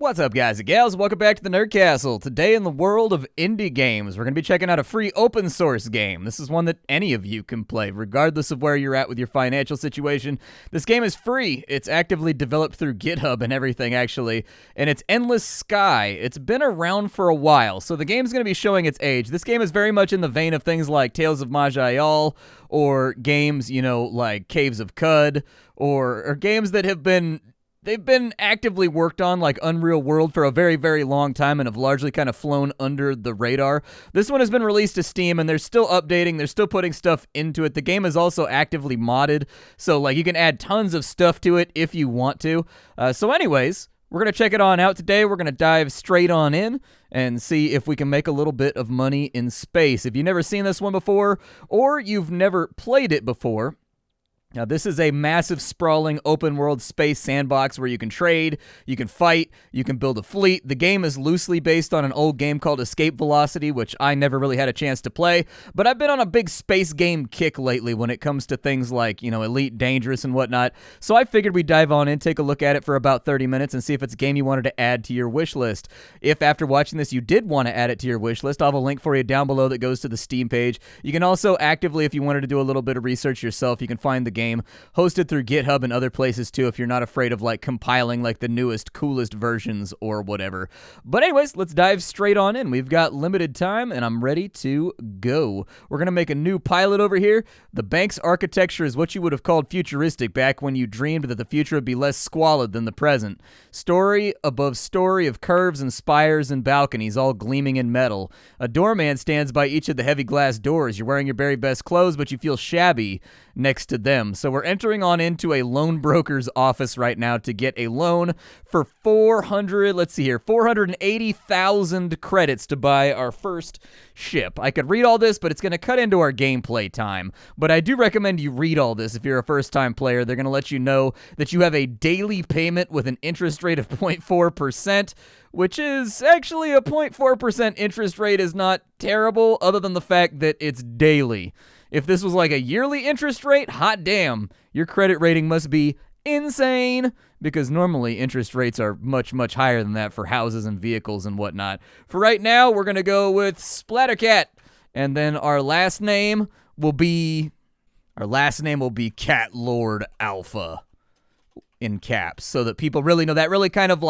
What's up, guys and gals? Welcome back to the Nerd Castle. Today in the world of indie games, we're going to be checking out a free open source game. This is one that any of you can play, regardless of where you're at with your financial situation. This game is free. It's actively developed through GitHub and everything, actually, and it's Endless Sky. It's been around for a while, so the game's going to be showing its age. This game is very much in the vein of things like Tales of Maj'Eyal, or games, like Caves of Cud, or games that they've been actively worked on, like Unreal World, for a very, very long time and have largely kind of flown under the radar. This one has been released to Steam, and they're still updating. They're still putting stuff into it. The game is also actively modded, so you can add tons of stuff to it if you want to. So anyways, we're going to check it on out today. We're going to dive straight on in and see if we can make a little bit of money in space. If you've never seen this one before, or you've never played it before, now, this is a massive, sprawling, open-world space sandbox where you can trade, you can fight, you can build a fleet. The game is loosely based on an old game called Escape Velocity, which I never really had a chance to play, but I've been on a big space game kick lately when it comes to things like, Elite Dangerous and whatnot, so I figured we'd dive on in, take a look at it for about 30 minutes, and see if it's a game you wanted to add to your wish list. If after watching this you did want to add it to your wish list, I'll have a link for you down below that goes to the Steam page. You can also actively, if you wanted to do a little bit of research yourself, you can find the game hosted through GitHub and other places too if you're not afraid of compiling the newest, coolest versions or whatever. But anyways, let's dive straight on in. We've got limited time and I'm ready to go. We're going to make a new pilot over here. The bank's architecture is what you would have called futuristic back when you dreamed that the future would be less squalid than the present. Story above story of curves and spires and balconies all gleaming in metal. A doorman stands by each of the heavy glass doors. You're wearing your very best clothes, but you feel shabby next to them. So we're entering on into a loan broker's office right now to get a loan for 480,000 credits to buy our first ship. I could read all this, but it's going to cut into our gameplay time. But I do recommend you read all this if you're a first-time player. They're going to let you know that you have a daily payment with an interest rate of 0.4%, which is actually a 0.4% interest rate is not terrible, other than the fact that it's daily. If this was like a yearly interest rate, hot damn, your credit rating must be insane, because normally interest rates are much, much higher than that for houses and vehicles and whatnot. For right now, we're going to go with Splattercat, and then our last name will be Cat Lord Alpha. In caps, so that people really know. That really kind of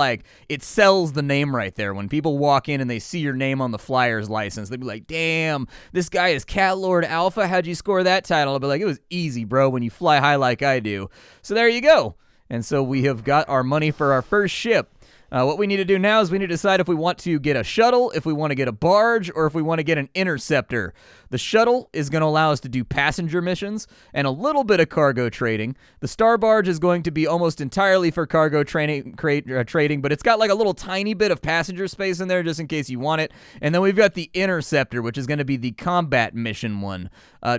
it sells the name right there. When people walk in and they see your name on the Flyers license, they'd be like, damn, this guy is Cat Lord Alpha. How'd you score that title? I'll be like, it was easy, bro, when you fly high like I do. So there you go. And so we have got our money for our first ship. What we need to do now is we need to decide if we want to get a shuttle, if we want to get a barge, or if we want to get an interceptor. The shuttle is going to allow us to do passenger missions and a little bit of cargo trading. The star barge is going to be almost entirely for cargo trading, but it's got a little tiny bit of passenger space in there just in case you want it. And then we've got the interceptor, which is going to be the combat mission one.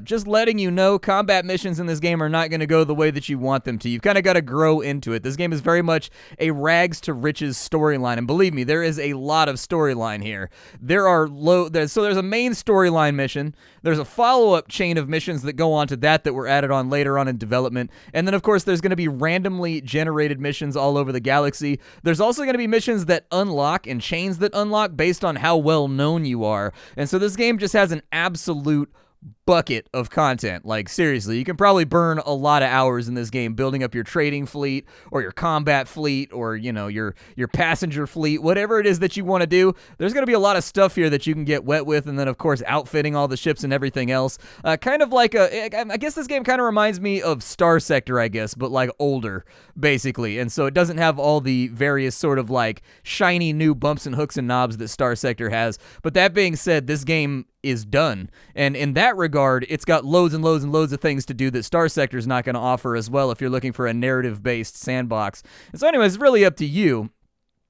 Just letting you know, combat missions in this game are not going to go the way that you want them to. You've kind of got to grow into it. This game is very much a rags to riches storyline, and believe me, there is a lot of storyline here. So there's a main storyline mission. There's a follow-up chain of missions that go on to that were added on later on in development. And then, of course, there's going to be randomly generated missions all over the galaxy. There's also going to be missions that unlock and chains that unlock based on how well known you are. And so this game just has an absolute bucket of content. Seriously, you can probably burn a lot of hours in this game building up your trading fleet or your combat fleet or your passenger fleet, whatever it is that you want to do. There's going to be a lot of stuff here that you can get wet with, and then of course outfitting all the ships and everything else. I guess this game kind of reminds me of Star Sector, I guess, but older basically. And so it doesn't have all the various sort of shiny new bumps and hooks and knobs that Star Sector has. But that being said, this game is done, and in that regard, it's got loads and loads and loads of things to do that Star Sector is not going to offer as well if you're looking for a narrative-based sandbox. And so anyways, it's really up to you.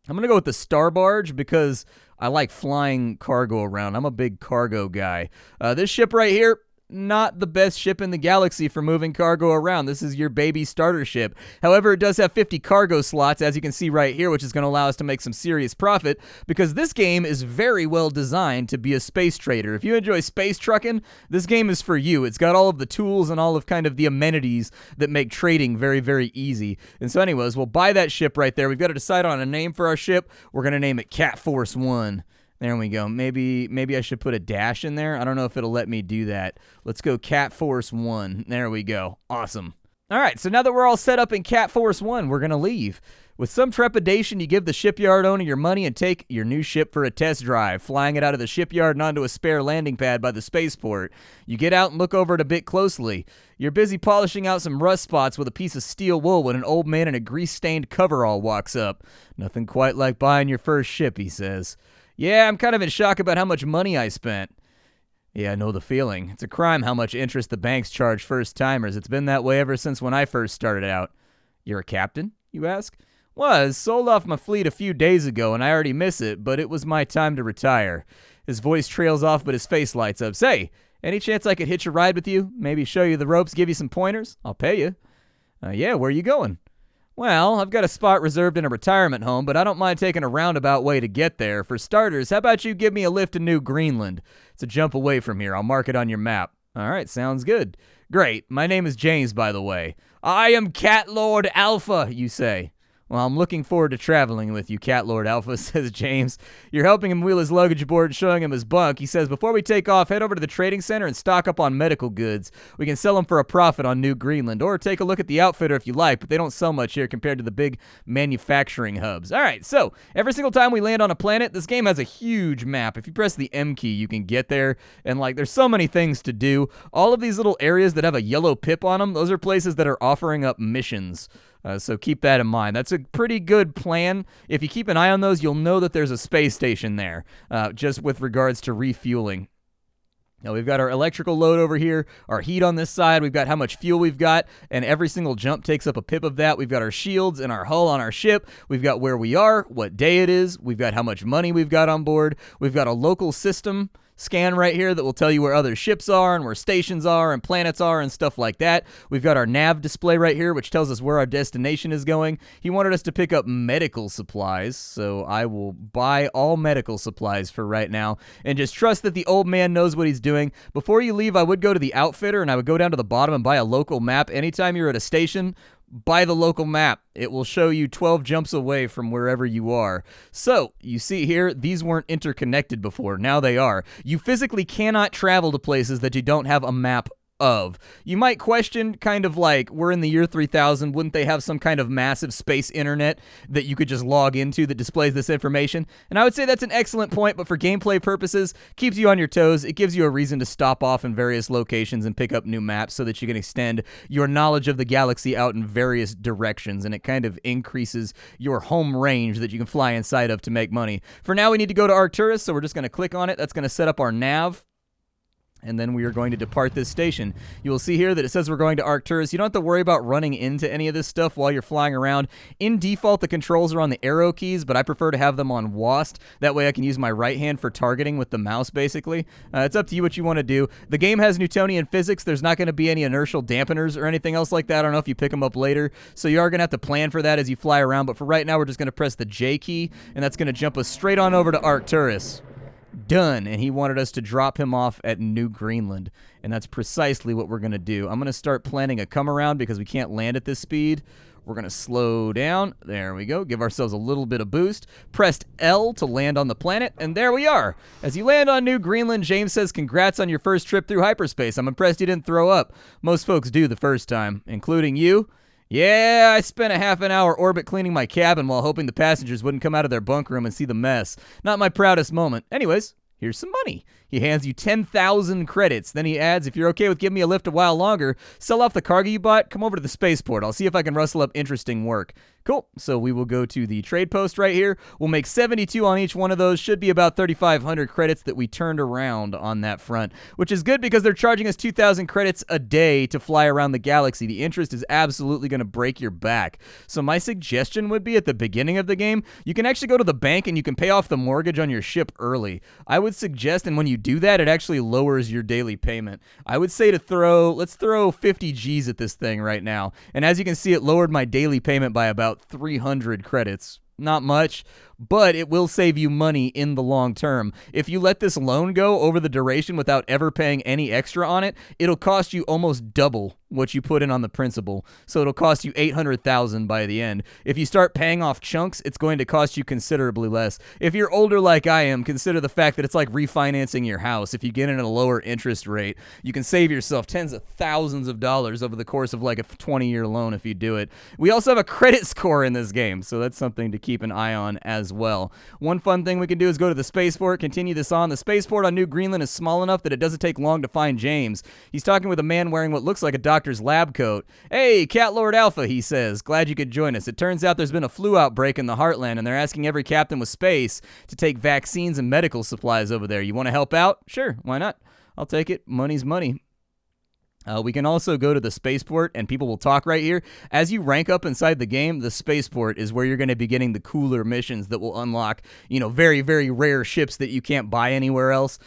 I'm going to go with the Star Barge because I like flying cargo around. I'm a big cargo guy. This ship right here, not the best ship in the galaxy for moving cargo around. This is your baby starter ship. However, it does have 50 cargo slots, as you can see right here, which is going to allow us to make some serious profit, because this game is very well designed to be a space trader. If you enjoy space trucking, this game is for you. It's got all of the tools and all of kind of the amenities that make trading very, very easy. And so anyways, we'll buy that ship right there. We've got to decide on a name for our ship. We're going to name it Cat Force 1. There we go. Maybe I should put a dash in there. I don't know if it'll let me do that. Let's go Cat Force 1. There we go. Awesome. All right, so now that we're all set up in Cat Force 1, we're going to leave. With some trepidation, you give the shipyard owner your money and take your new ship for a test drive, flying it out of the shipyard and onto a spare landing pad by the spaceport. You get out and look over it a bit closely. You're busy polishing out some rust spots with a piece of steel wool when an old man in a grease-stained coverall walks up. Nothing quite like buying your first ship, he says. Yeah, I'm kind of in shock about how much money I spent. Yeah, I know the feeling. It's a crime how much interest the banks charge first-timers. It's been that way ever since when I first started out. You're a captain, you ask? Was sold off my fleet a few days ago, and I already miss it, but it was my time to retire. His voice trails off, but his face lights up. Say, any chance I could hitch a ride with you? Maybe show you the ropes, give you some pointers? I'll pay you. Yeah, where are you going? Well, I've got a spot reserved in a retirement home, but I don't mind taking a roundabout way to get there. For starters, how about you give me a lift to New Greenland? It's a jump away from here. I'll mark it on your map. All right, sounds good. Great. My name is James, by the way. I am Cat Lord Alpha, you say. Well, I'm looking forward to traveling with you, Cat Lord Alpha, says James. You're helping him wheel his luggage aboard and showing him his bunk. He says, before we take off, head over to the trading center and stock up on medical goods. We can sell them for a profit on New Greenland, or take a look at the outfitter if you like, but they don't sell much here compared to the big manufacturing hubs. All right, so every single time we land on a planet, this game has a huge map. If you press the M key, you can get there, and there's so many things to do. All of these little areas that have a yellow pip on them, those are places that are offering up missions. So keep that in mind. That's a pretty good plan. If you keep an eye on those, you'll know that there's a space station there, just with regards to refueling. Now, we've got our electrical load over here, our heat on this side, we've got how much fuel we've got, and every single jump takes up a pip of that. We've got our shields and our hull on our ship. We've got where we are, what day it is. We've got how much money we've got on board. We've got a local system scan right here that will tell you where other ships are and where stations are and planets are and stuff like that. We've got our nav display right here, which tells us where our destination is going. He wanted us to pick up medical supplies, so I will buy all medical supplies for right now and just trust that the old man knows what he's doing. Before you leave, I would go to the outfitter and I would go down to the bottom and buy a local map. Anytime you're at a station, buy the local map. It will show you 12 jumps away from wherever you are. So, you see here, these weren't interconnected before. Now they are. You physically cannot travel to places that you don't have a map of. You might question, kind of like, we're in the year 3000, wouldn't they have some kind of massive space internet that you could just log into that displays this information? And I would say that's an excellent point, but for gameplay purposes, keeps you on your toes. It gives you a reason to stop off in various locations and pick up new maps so that you can extend your knowledge of the galaxy out in various directions, and it kind of increases your home range that you can fly inside of to make money. For now, we need to go to Arcturus, so we're just going to click on it. That's going to set up our nav. And then we are going to depart this station. You will see here that it says we're going to Arcturus. You don't have to worry about running into any of this stuff while you're flying around. In default, the controls are on the arrow keys, but I prefer to have them on WASD. That way I can use my right hand for targeting with the mouse, basically. It's up to you what you want to do. The game has Newtonian physics. There's not going to be any inertial dampeners or anything else like that. I don't know if you pick them up later. So you are going to have to plan for that as you fly around. But for right now, we're just going to press the J key, and that's going to jump us straight on over to Arcturus. Done. And he wanted us to drop him off at New Greenland, and that's precisely what we're going to do. I'm going to start planning a come around because we can't land at this speed. We're going to slow down. There we go. Give ourselves a little bit of boost. Pressed L to land on the planet, and there we are. As you land on New Greenland, James says, congrats on your first trip through hyperspace. I'm impressed you didn't throw up. Most folks do the first time, including you. Yeah, I spent a half an hour orbit cleaning my cabin while hoping the passengers wouldn't come out of their bunk room and see the mess. Not my proudest moment. Anyways, here's some money. He hands you 10,000 credits. Then he adds, if you're okay with giving me a lift a while longer, sell off the cargo you bought, come over to the spaceport. I'll see if I can rustle up interesting work. Cool. So we will go to the trade post right here. We'll make 72 on each one of those. Should be about 3,500 credits that we turned around on that front, which is good because they're charging us 2,000 credits a day to fly around the galaxy. The interest is absolutely going to break your back. So my suggestion would be at the beginning of the game, you can actually go to the bank and you can pay off the mortgage on your ship early. I would suggest, and when you do that, it actually lowers your daily payment. I would say let's throw 50 G's at this thing right now. And as you can see, it lowered my daily payment by about 300 credits. Not much, but it will save you money in the long term. If you let this loan go over the duration without ever paying any extra on it, it'll cost you almost double what you put in on the principal. So it'll cost you $800,000 by the end. If you start paying off chunks, it's going to cost you considerably less. If you're older like I am, consider the fact that it's like refinancing your house. If you get in at a lower interest rate, you can save yourself tens of thousands of dollars over the course of like a 20-year loan if you do it. We also have a credit score in this game, so that's something to keep an eye on as well. One fun thing we can do is go to the spaceport, continue this on. The spaceport on New Greenland is small enough that it doesn't take long to find James. He's talking with a man wearing what looks like a doctor's lab coat. Hey, Cat Lord Alpha, he says. Glad you could join us. It turns out there's been a flu outbreak in the Heartland, and they're asking every captain with space to take vaccines and medical supplies over there. You want to help out? Sure, why not? I'll take it. Money's money. We can also go to the spaceport, and people will talk right here. As you rank up inside the game, the spaceport is where you're going to be getting the cooler missions that will unlock, very, very rare ships that you can't buy anywhere else.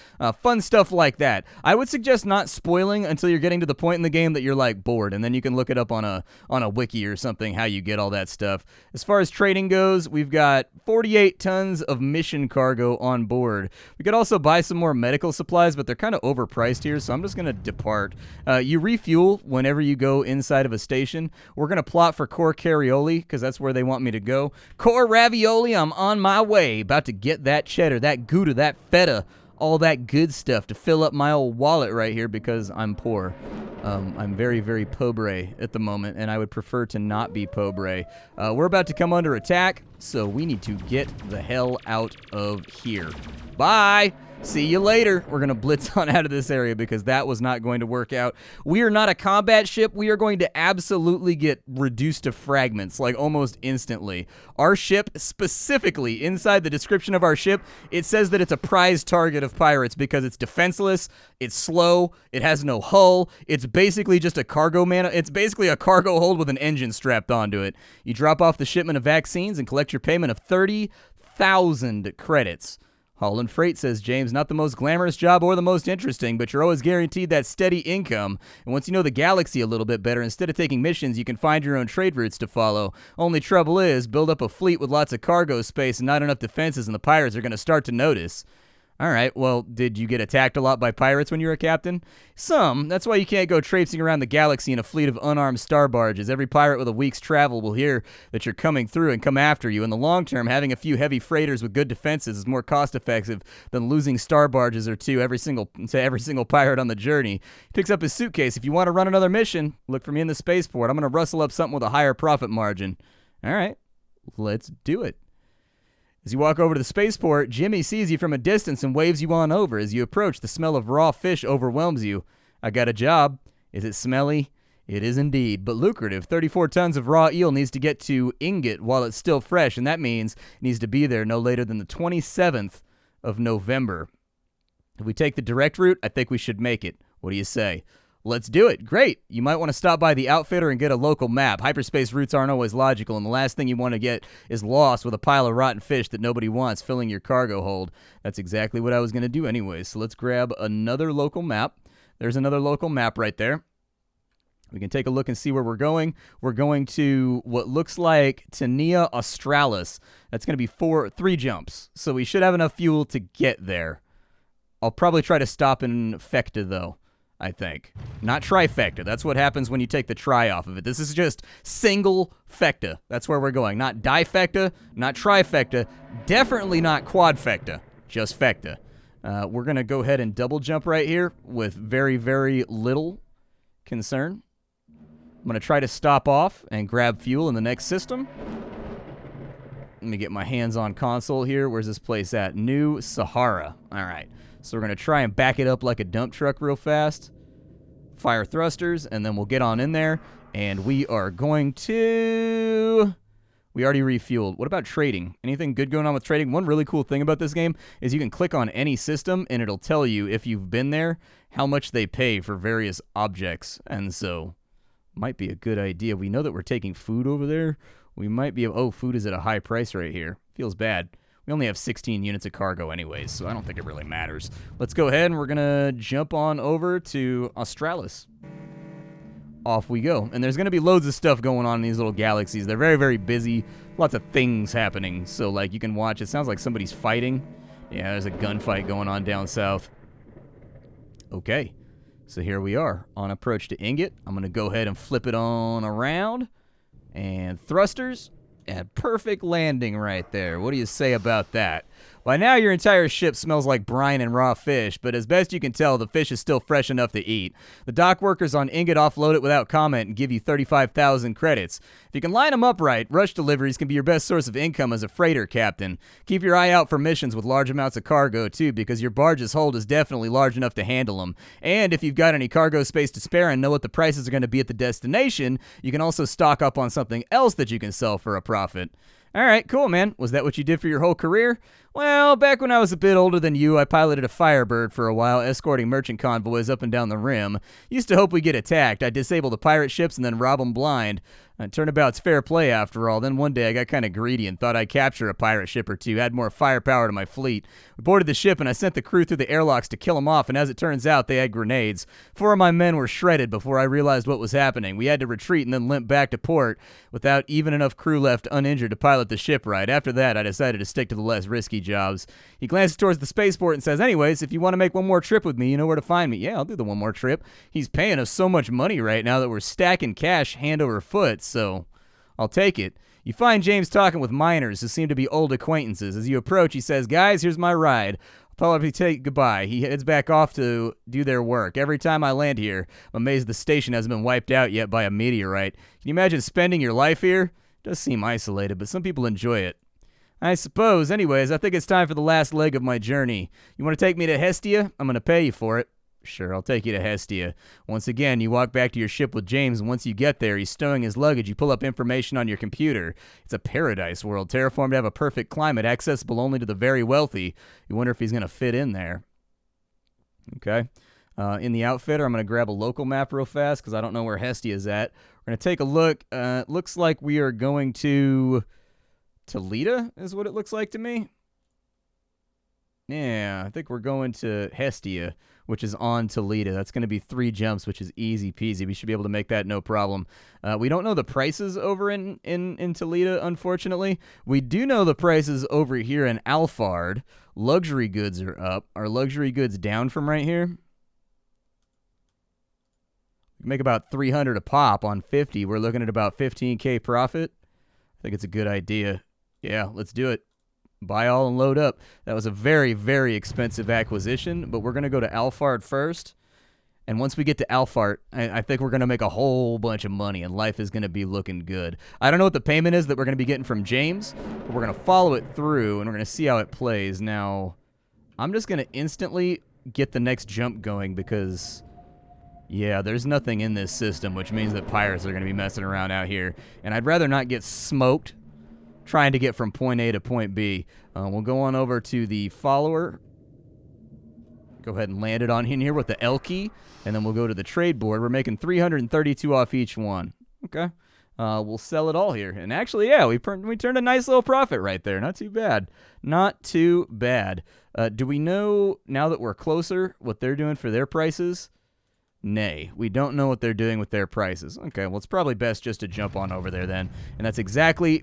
Fun stuff like that. I would suggest not spoiling until you're getting to the point in the game that you're like bored, and then you can look it up on a wiki or something how you get all that stuff. As far as trading goes, we've got 48 tons of mission cargo on board. We could also buy some more medical supplies, but they're kind of overpriced here, so I'm just going to depart. You refuel whenever you go inside of a station. We're going to plot for Core Carioli because that's where they want me to go. Core Ravioli, I'm on my way. About to get that cheddar, that Gouda, that feta, all that good stuff to fill up my old wallet right here because I'm poor. I'm very, very pobre at the moment, and I would prefer to not be pobre. We're about to come under attack, so we need to get the hell out of here. Bye! See you later. We're going to blitz on out of this area because that was not going to work out. We are not a combat ship. We are going to absolutely get reduced to fragments, like almost instantly. Our ship, specifically inside the description of our ship, it says that it's a prize target of pirates because it's defenseless, it's slow, it has no hull, it's basically just a cargo it's basically a cargo hold with an engine strapped onto it. You drop off the shipment of vaccines and collect your payment of 30,000 credits. Haul and Freight, says James, not the most glamorous job or the most interesting, but you're always guaranteed that steady income. And once you know the galaxy a little bit better, instead of taking missions, you can find your own trade routes to follow. Only trouble is, build up a fleet with lots of cargo space and not enough defenses, and the pirates are going to start to notice. All right, well, did you get attacked a lot by pirates when you were a captain? Some. That's why you can't go traipsing around the galaxy in a fleet of unarmed star barges. Every pirate with a week's travel will hear that you're coming through and come after you. In the long term, having a few heavy freighters with good defenses is more cost-effective than losing star barges or two to every single pirate on the journey. He picks up his suitcase. If you want to run another mission, look for me in the spaceport. I'm going to rustle up something with a higher profit margin. All right, let's do it. As you walk over to the spaceport, Jimmy sees you from a distance and waves you on over. As you approach, the smell of raw fish overwhelms you. I got a job. Is it smelly? It is indeed, but lucrative. 34 tons of raw eel needs to get to Ingot while it's still fresh, and that means it needs to be there no later than the 27th of November. If we take the direct route, I think we should make it. What do you say? Let's do it. Great. You might want to stop by the outfitter and get a local map. Hyperspace routes aren't always logical, and the last thing you want to get is lost with a pile of rotten fish that nobody wants filling your cargo hold. That's exactly what I was going to do anyways. So let's grab another local map. There's another local map right there. We can take a look and see where we're going. We're going to what looks like Tania Australis. That's going to be 3 jumps. So we should have enough fuel to get there. I'll probably try to stop in Fecta, though. I think. Not trifecta. That's what happens when you take the tri off of it. This is just single fecta. That's where we're going. Not difecta, not trifecta, definitely not quadfecta, just fecta. We're going to go ahead and double jump right here with very, very little concern. I'm going to try to stop off and grab fuel in the next system. Let me get my hands on console here. Where's this place at? New Sahara. All right. So we're going to try and back it up like a dump truck real fast. Fire thrusters, and then we'll get on in there, and we are going to We already refueled. What about trading? Anything good going on with trading? One really cool thing about this game is you can click on any system, and it'll tell you, if you've been there, how much they pay for various objects. And so, might be a good idea. We know that we're taking food over there. We might be... Oh, food is at a high price right here. Feels bad. We only have 16 units of cargo anyways, so I don't think it really matters. Let's go ahead, and we're going to jump on over to Australis. Off we go. And there's going to be loads of stuff going on in these little galaxies. They're very, very busy. Lots of things happening. So, like, you can watch. It sounds like somebody's fighting. Yeah, there's a gunfight going on down south. Okay. So here we are on approach to Ingot. I'm going to go ahead and flip it on around. And thrusters. And perfect landing right there. What do you say about that? By now, your entire ship smells like brine and raw fish, but as best you can tell, the fish is still fresh enough to eat. The dock workers on Ingot offload it without comment and give you 35,000 credits. If you can line them up right, rush deliveries can be your best source of income as a freighter captain. Keep your eye out for missions with large amounts of cargo, too, because your barge's hold is definitely large enough to handle them. And if you've got any cargo space to spare and know what the prices are going to be at the destination, you can also stock up on something else that you can sell for a profit. All right, cool, man. Was that what you did for your whole career? Well, back when I was a bit older than you, I piloted a Firebird for a while, escorting merchant convoys up and down the rim. Used to hope we get attacked. I'd disable the pirate ships and then rob them blind. Turnabout's fair play, after all. Then one day I got kind of greedy and thought I'd capture a pirate ship or two, add more firepower to my fleet. We boarded the ship and I sent the crew through the airlocks to kill them off, and as it turns out, they had grenades. 4 of my men were shredded before I realized what was happening. We had to retreat and then limp back to port without even enough crew left uninjured to pilot the ship right. After that, I decided to stick to the less risky jobs. He glances towards the spaceport and says, anyways, if you want to make one more trip with me, you know where to find me. Yeah, I'll do the one more trip. He's paying us so much money right now that we're stacking cash hand over foot, so I'll take it. You find James talking with miners who seem to be old acquaintances. As you approach, he says, guys, here's my ride. I'll probably take goodbye. He heads back off to do their work. Every time I land here, I'm amazed the station hasn't been wiped out yet by a meteorite. Can you imagine spending your life here? It does seem isolated, but some people enjoy it. I suppose. Anyways, I think it's time for the last leg of my journey. You want to take me to Hestia? I'm going to pay you for it. Sure, I'll take you to Hestia. Once again, you walk back to your ship with James, and once you get there, he's stowing his luggage. You pull up information on your computer. It's a paradise world, terraformed to have a perfect climate, accessible only to the very wealthy. You wonder if he's going to fit in there. Okay. In the outfitter, I'm going to grab a local map real fast, because I don't know where Hestia is at. We're going to take a look. Looks like we are going to Toledo, is what it looks like to me. Yeah, I think we're going to Hestia, which is on Toledo. That's going to be 3 jumps, which is easy peasy. We should be able to make that no problem. We don't know the prices over in Toledo, unfortunately. We do know the prices over here in Alphard. Luxury goods are up. Are luxury goods down from right here? We can make about 300 a pop on 50. We're looking at about 15K profit. I think it's a good idea. Yeah, let's do it. Buy all and load up. That was a very, very expensive acquisition, but we're going to go to Alphard first. And once we get to Alphard, I think we're going to make a whole bunch of money, and life is going to be looking good. I don't know what the payment is that we're going to be getting from James, but we're going to follow it through, and we're going to see how it plays. Now, I'm just going to instantly get the next jump going because, yeah, there's nothing in this system, which means that pirates are going to be messing around out here. And I'd rather not get smoked trying to get from point A to point B. We'll go on over to the follower. Go ahead and land it on in here with the L key, and then we'll go to the trade board. We're making 332 off each one. Okay. We'll sell it all here. And actually, yeah, we turned a nice little profit right there. Not too bad. Not too bad. Do we know, now that we're closer, what they're doing for their prices? Nay, we don't know what they're doing with their prices. Okay, well, it's probably best just to jump on over there then. And that's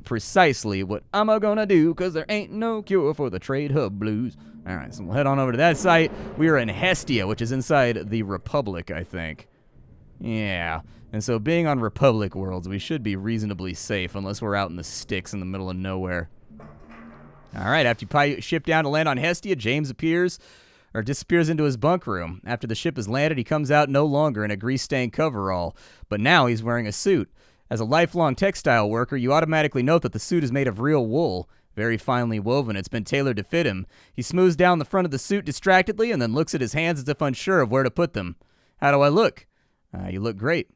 precisely what I'm gonna do, because there ain't no cure for the trade hub blues. All right, so we'll head on over to that site. We are in Hestia, which is inside the Republic, I think. Yeah, and so being on Republic worlds, we should be reasonably safe, unless we're out in the sticks in the middle of nowhere. All right, after you pilot ship down to land on Hestia, James appears, or disappears into his bunk room. After the ship has landed, he comes out no longer in a grease-stained coverall, but now he's wearing a suit. As a lifelong textile worker, you automatically note that the suit is made of real wool, very finely woven. It's been tailored to fit him. He smooths down the front of the suit distractedly and then looks at his hands as if unsure of where to put them. How do I look? You look great.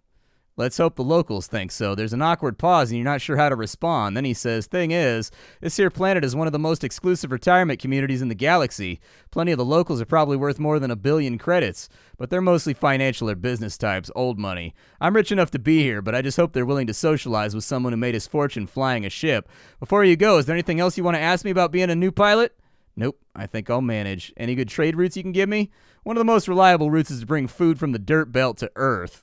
Let's hope the locals think so. There's an awkward pause and you're not sure how to respond. Then he says, thing is, this here planet is one of the most exclusive retirement communities in the galaxy. Plenty of the locals are probably worth more than 1 billion credits, but they're mostly financial or business types, old money. I'm rich enough to be here, but I just hope they're willing to socialize with someone who made his fortune flying a ship. Before you go, is there anything else you want to ask me about being a new pilot? Nope, I think I'll manage. Any good trade routes you can give me? One of the most reliable routes is to bring food from the dirt belt to Earth,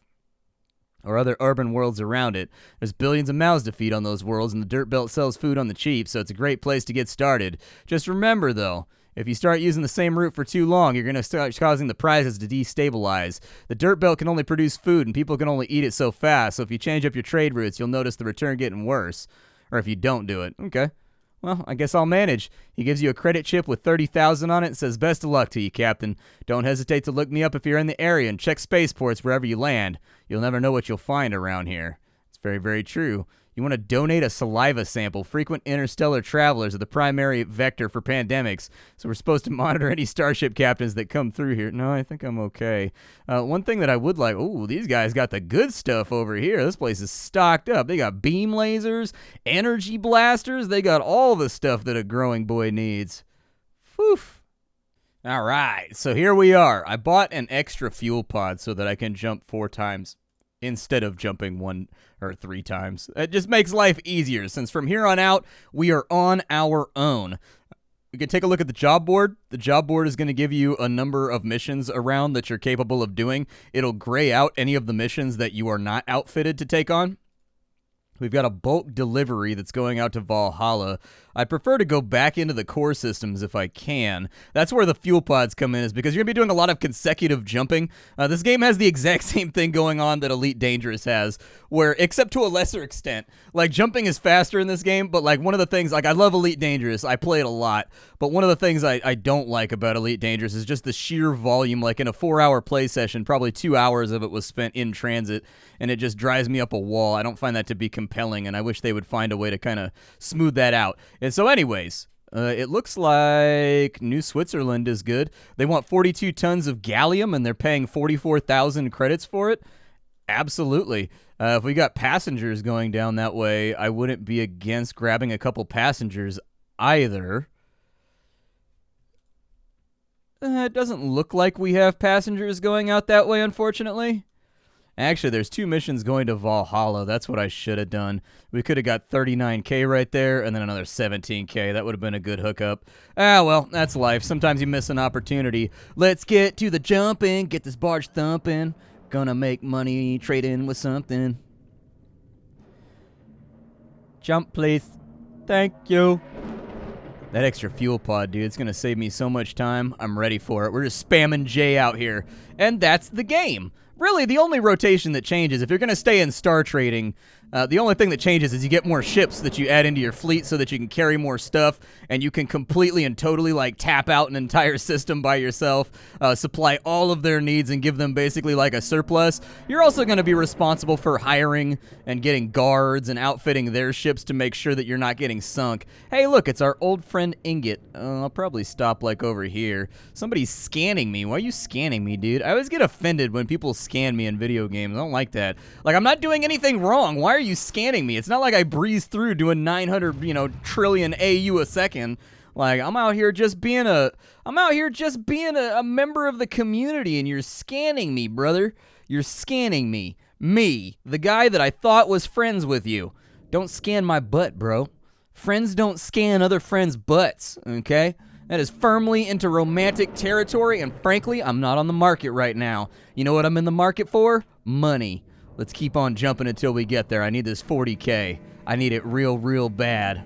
or other urban worlds around it. There's billions of mouths to feed on those worlds, and the dirt belt sells food on the cheap, so it's a great place to get started. Just remember, though, if you start using the same route for too long, you're going to start causing the prizes to destabilize. The dirt belt can only produce food, and people can only eat it so fast, so if you change up your trade routes, you'll notice the return getting worse. Or if you don't do it. Okay. Well, I guess I'll manage. He gives you a credit chip with 30,000 on it and says, best of luck to you, Captain. Don't hesitate to look me up if you're in the area and check spaceports wherever you land. You'll never know what you'll find around here. It's very, very true. You want to donate a saliva sample. Frequent interstellar travelers are the primary vector for pandemics, so we're supposed to monitor any starship captains that come through here. No, I think I'm okay. One thing that I would like, ooh, these guys got the good stuff over here. This place is stocked up. They got beam lasers, energy blasters. They got all the stuff that a growing boy needs. Poof. All right, so here we are. I bought an extra fuel pod so that I can jump 4 times. Instead of jumping 1 or 3 times. It just makes life easier, since from here on out, we are on our own. We can take a look at the job board. The job board is going to give you a number of missions around that you're capable of doing. It'll gray out any of the missions that you are not outfitted to take on. We've got a bulk delivery that's going out to Valhalla. I prefer to go back into the core systems if I can. That's where the fuel pods come in, is because you're going to be doing a lot of consecutive jumping. This game has the exact same thing going on that Elite Dangerous has, where, except to a lesser extent, like, jumping is faster in this game, but, like, one of the things, like, I love Elite Dangerous. I play it a lot, but one of the things I don't like about Elite Dangerous is just the sheer volume. Like, in a 4-hour play session, probably 2 hours of it was spent in transit, and it just drives me up a wall. I don't find that to be compelling, and I wish they would find a way to kind of smooth that out. And so anyways, it looks like New Switzerland is good. They want 42 tons of gallium, and they're paying 44,000 credits for it. Absolutely. If we got passengers going down that way, I wouldn't be against grabbing a couple passengers either. It doesn't look like we have passengers going out that way, unfortunately. Actually, there's 2 missions going to Valhalla. That's what I should have done. We could have got 39K right there, and then another 17K. That would have been a good hookup. Ah, well, that's life. Sometimes you miss an opportunity. Let's get to the jumping. Get this barge thumping. Gonna make money trading with something. Jump, please. Thank you. That extra fuel pod, dude, it's going to save me so much time. I'm ready for it. We're just spamming J out here. And that's the game. Really, the only rotation that changes, if you're going to stay in star trading, the only thing that changes is you get more ships that you add into your fleet so that you can carry more stuff, and you can completely and totally, like, tap out an entire system by yourself, supply all of their needs, and give them basically like a surplus. You're also going to be responsible for hiring and getting guards and outfitting their ships to make sure that you're not getting sunk. Hey, look, it's our old friend Ingot. I'll probably stop, like, over here. Somebody's scanning me. Why are you scanning me, dude? I always get offended when people scan me in video games. I don't like that. Like, I'm not doing anything wrong. Why are you scanning me? It's not like I breeze through doing 900, trillion AU a second. Like, I'm out here just being a member of the community, and you're scanning me, brother. You're scanning me. Me, the guy that I thought was friends with you. Don't scan my butt, bro. Friends don't scan other friends' butts, okay? That is firmly into romantic territory, and frankly, I'm not on the market right now. You know what I'm in the market for? Money. Let's keep on jumping until we get there. I need this 40K. I need it real, real bad.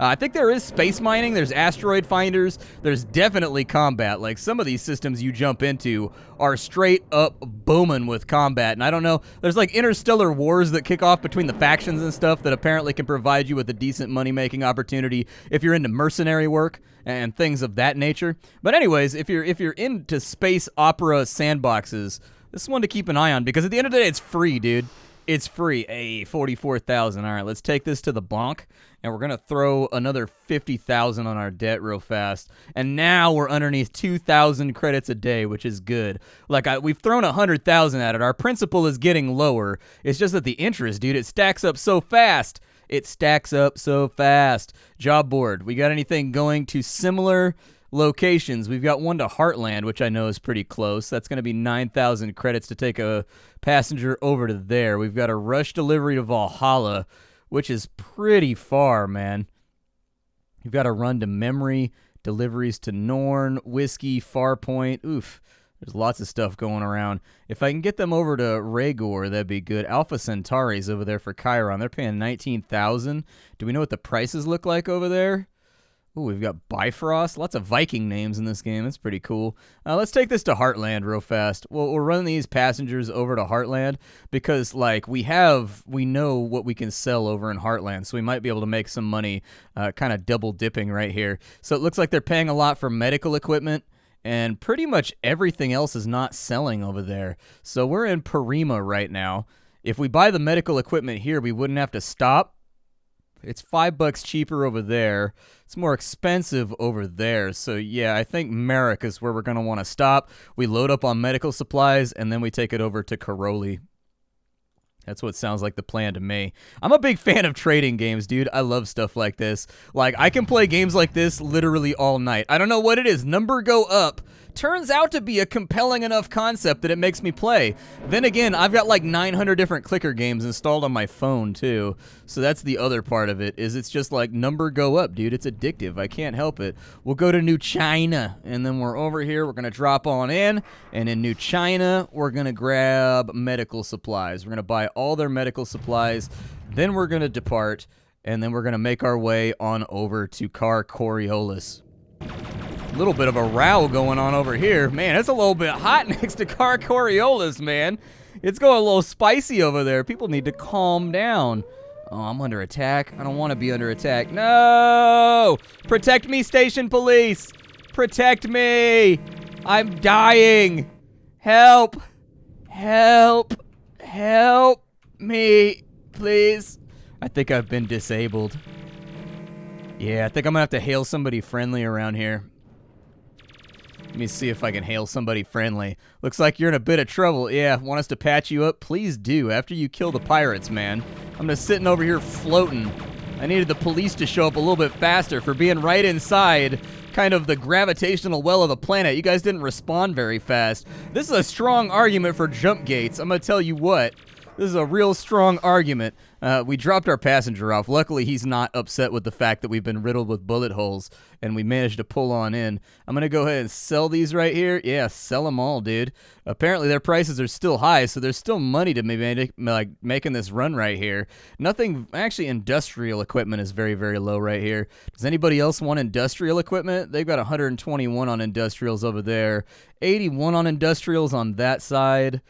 I think there is space mining. There's asteroid finders. There's definitely combat. Like, some of these systems you jump into are straight up booming with combat. And I don't know, there's like interstellar wars that kick off between the factions and stuff that apparently can provide you with a decent money-making opportunity if you're into mercenary work and things of that nature. But anyways, if you're into space opera sandboxes, this is one to keep an eye on, because at the end of the day, it's free, dude. It's free. Hey, 44,000. All right, let's take this to the bonk, and we're going to throw another 50,000 on our debt real fast. And now we're underneath 2,000 credits a day, which is good. Like, we've thrown 100,000 at it. Our principal is getting lower. It's just that the interest, dude, it stacks up so fast. It stacks up so fast. Job board. We got anything going to similar locations? We've got one to Heartland, which I know is pretty close. That's going to be 9,000 credits to take a passenger over to there. We've got a rush delivery to Valhalla, which is pretty far, man. You've got a run to Memory, deliveries to Norn, Whiskey, Farpoint. Oof, there's lots of stuff going around. If I can get them over to Rhaegor, that'd be good. Alpha Centauri's over there for Chiron. They're paying 19,000. Do we know what the prices look like over there? Ooh, we've got Bifrost. Lots of Viking names in this game. That's pretty cool. Let's take this to Heartland real fast. We'll run these passengers over to Heartland because, like, we know what we can sell over in Heartland, so we might be able to make some money kind of double dipping right here. So it looks like they're paying a lot for medical equipment, and pretty much everything else is not selling over there. So we're in Parima right now. If we buy the medical equipment here, we wouldn't have to stop. It's $5 cheaper over there. It's more expensive over there. So, yeah, I think Merrick is where we're going to want to stop. We load up on medical supplies, and then we take it over to Karoli. That's what sounds like the plan to me. I'm a big fan of trading games, dude. I love stuff like this. Like, I can play games like this literally all night. I don't know what it is. Number go up turns out to be a compelling enough concept that it makes me play. Then again, I've got like 900 different clicker games installed on my phone too. So that's the other part of it, is it's just like number go up, dude. It's addictive. I can't help it. We'll go to New China, and then we're over here. We're going to drop on in, and in New China, we're going to grab medical supplies. We're going to buy all their medical supplies. Then we're going to depart, and then we're going to make our way on over to Car Coriolis. Little bit of a row going on over here. Man, it's a little bit hot next to Car Coriolis, man. It's going a little spicy over there. People need to calm down. Oh, I'm under attack. I don't want to be under attack. No! Protect me, station police! Protect me! I'm dying! Help! Help! Help me, please. I think I've been disabled. Yeah, I think I'm gonna have to hail somebody friendly around here. Let me see if I can hail somebody friendly. Looks like you're in a bit of trouble. Yeah, want us to patch you up? Please do, after you kill the pirates, man. I'm just sitting over here floating. I needed the police to show up a little bit faster for being right inside kind of the gravitational well of the planet. You guys didn't respond very fast. This is a strong argument for jump gates. I'm gonna tell you what. This is a real strong argument. We dropped our passenger off. Luckily, he's not upset with the fact that we've been riddled with bullet holes, and we managed to pull on in. I'm going to go ahead and sell these right here. Yeah, sell them all, dude. Apparently, their prices are still high, so there's still money to be made, like making this run right here. Nothing, actually, industrial equipment is very, very low right here. Does anybody else want industrial equipment? They've got 121 on industrials over there, 81 on industrials on that side.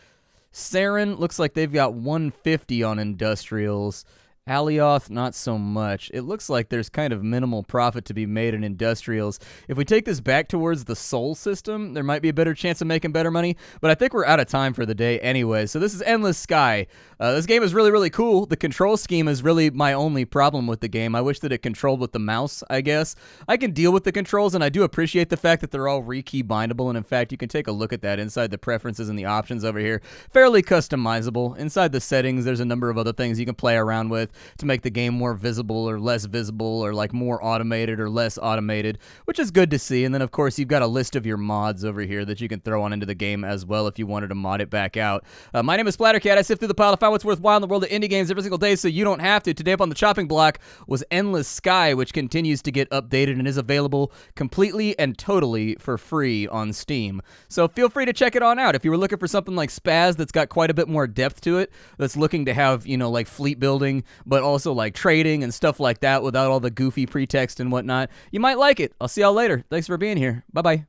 Saren looks like they've got 150 on industrials. Alioth, not so much. It looks like there's kind of minimal profit to be made in industrials. If we take this back towards the Sol system, there might be a better chance of making better money, but I think we're out of time for the day anyway. So this is Endless Sky. This game is really, really cool. The control scheme is really my only problem with the game. I wish that it controlled with the mouse, I guess. I can deal with the controls, and I do appreciate the fact that they're all rekey bindable, and in fact, you can take a look at that inside the preferences and the options over here. Fairly customizable. Inside the settings, there's a number of other things you can play around with to make the game more visible or less visible, or like more automated or less automated, which is good to see. And then of course you've got a list of your mods over here that you can throw on into the game as well if you wanted to mod it back out. My name is Splattercat. I sift through the pile to find what's worthwhile in the world of indie games every single day so you don't have to. Today up on the chopping block was Endless Sky, which continues to get updated and is available completely and totally for free on Steam. So feel free to check it on out. If you were looking for something like Spaz that's got quite a bit more depth to it, that's looking to have, you know, like fleet building, but also like trading and stuff like that without all the goofy pretext and whatnot, you might like it. I'll see y'all later. Thanks for being here. Bye-bye.